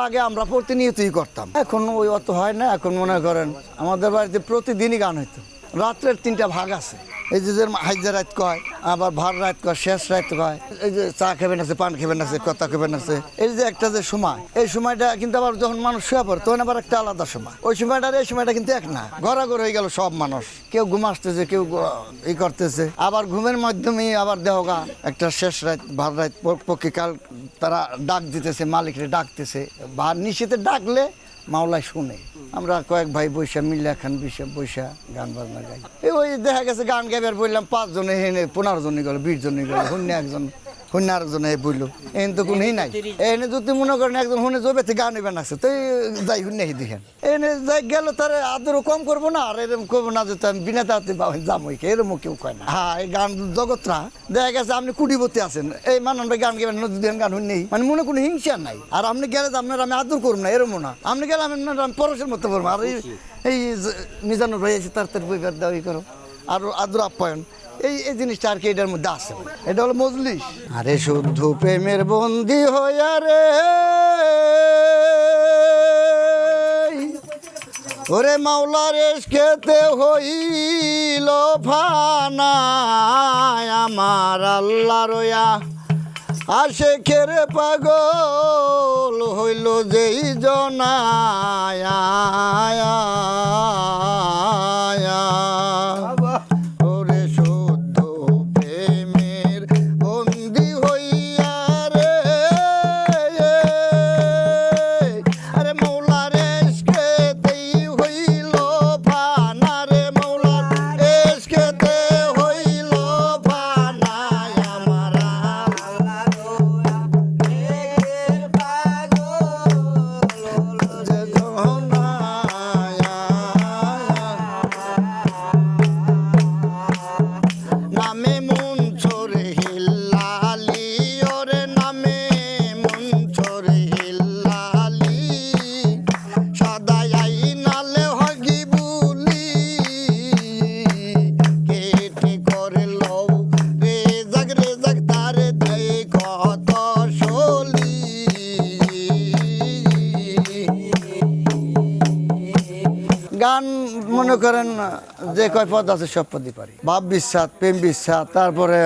আগে আমরা প্রতিনিয়তই করতাম, এখন ওই অত হয় না। এখন মনে করেন আমাদের বাড়িতে প্রতিদিনই গান হইতো। রাত্রের 3টা ভাগ আছে, এই যে হাইজা রাত কয়, আবার ভার রাত কয়, শেষ রাত কয়, এই যে চা খাবেন আছে, পান খাবেন আছে, কথা খাবেন আছে, এই যে একটা যে সময়, এই সময়টা কিন্তু আবার যখন মানুষ শুয়ে পড়ে তখন আবার একটা আলাদা সময়। ওই সময়টা এই সময়টা কিন্তু এক না, গড়াগড় হয়ে গেল সব মানুষ, কেউ ঘুম আসতেছে, কেউ ই করতেছে, আবার ঘুমের মাধ্যমেই আবার দেহগা একটা শেষ রাত ভার রাত পক্ষীকাল তারা ডাক দিতেছে, মালিকরে ডাকতেছে, ভার নিষেধে ডাকলে মাওলায় শুনে। আমরা কয়েক ভাই বৈশা মিল্লা খান বৈশা গান বাজনা গাই। ওই দেখা গেছে গান গাইবার বললাম 5 জনে হেনে 15 জনই গেল, 20 জনই গেল, শূন্য একজন, শূন্য আরেকজন বললো, এন তো কোনই নাই। এনে যদি মনে করেন একজন শুনে জবে থেকে গান এবার আছে, তো যাই শুনে দেখেন এনে যাই গেল, তার আদরও কম করবো না, আর এরকম করবো না যে আমি বিনা তাতে যাবো, এরকম কেউ কয় না। হ্যাঁ, এই গান জগৎরা দেখা গেছে আপনি কুটিপতি আছেন, এই মান আমরা গান গাবেন, নদী গান শুনেই মানে মনে কোনো হিংসা নাই। আর আপনি গেলে আপনার আমি আদর করবো না, এরকম না। আপনি গেলে আমি পরশের মতো করবো। আর এই মিজানুর ভাই এসে তার বইবার দেওয়া ই করো, আর আদর আপ্যায়ন, এই জিনিসটা আর কি এটার মধ্যে আছে। এটা হলো মজলিস। আরে শুদ্ধ প্রেমের বন্দি হইয়া রে, ওরে মাওলার এসকেতে হইল ফানা, আমার আল্লাহ রয়া আশেকের পাগল হইল যেই জনায়। ওরে শুদ্ধ প্রেমের বন্দি হইয়া রে, আরে মৌলার এসকেতেই হইল ফানা রে, মৌলার এসকেতে হইল ফানা, আমার নামে মন ছড়ে হিল্লালি, ওরে নামে মন ছড়ে হিল্লালি, সদাই নালে হগি বুলি, কেটে করে লও রে জাগ তারে দেয় কত সলি। গান মনে করেন যে কয় পদ আছে সব পদই পারি। ভাব বিশ্বাস, প্রেম বিশ্বাস, তারপরে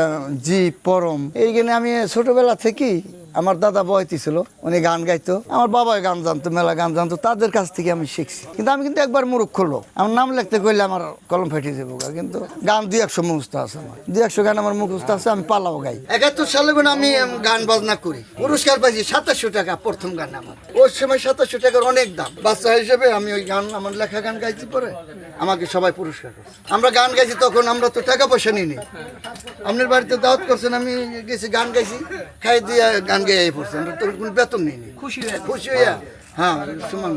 জীব পরম, এইখানে আমি ছোটবেলা থেকেই আমার দাদা বয়তি ছিল, উনি গান গাইতো, আমার বাবা গান জানতো, মেলা গান জানতো, তাদের কাছ থেকে আমি শিখছি। কিন্তু আমি কিন্তু একবার মূর্খ লোক, আমার নাম লিখতে কইলে আমার কলম ফেটে যাবো। কিন্তু গান 2-100 মুখস্থ আছে, আমার 2-100 গান আমার মুখস্থ আছে, আমি পালাও গাই। 71 সালে আমি গান বাজনা করি, পুরস্কার পাইছি 2700 টাকা প্রথম গান আমার। ওই সময় 2700 টাকার অনেক দাম। বাচ্চা হিসেবে আমি ওই গান, আমার লেখা গান গাইছি, পরে আমাকে সবাই পুরস্কার করছে। আমরা গান গাইছি তখন আমরা তো টাকা পয়সা নিইনি। আপনার বাড়িতে দাওয়াত করছেন, আমি গেছি গান গাইছি, খাই দিয়ে গান গাই পড়ছি, আমরা তোর কোনো বেতন নিইনি, খুশি হইয়া। হ্যাঁ, সমান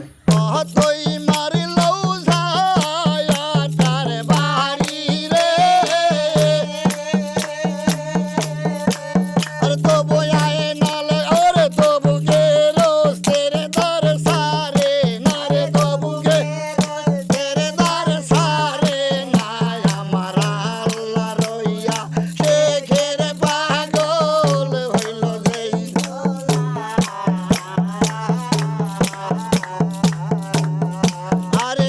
আরে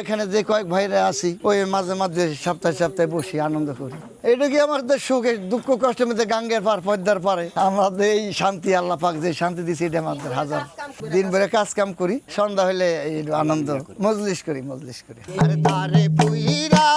এখানে যে কয়েক ভাইরা আছি ওই মাঝে মাঝে সপ্তাহে সপ্তাহে বসি আনন্দ করি। এটা কি আমাদের সুখে দুঃখ কষ্টের মধ্যে গাঙ্গের পার পদ্মার পারে আমাদের এই শান্তি আল্লাহ পাক যে শান্তি দিচ্ছে এটা আমাদের হাজার। দিন ভরে কাজ কাম করি, সন্ধ্যা হলে এই আনন্দ মজলিস করি। আরে তারে পুইরা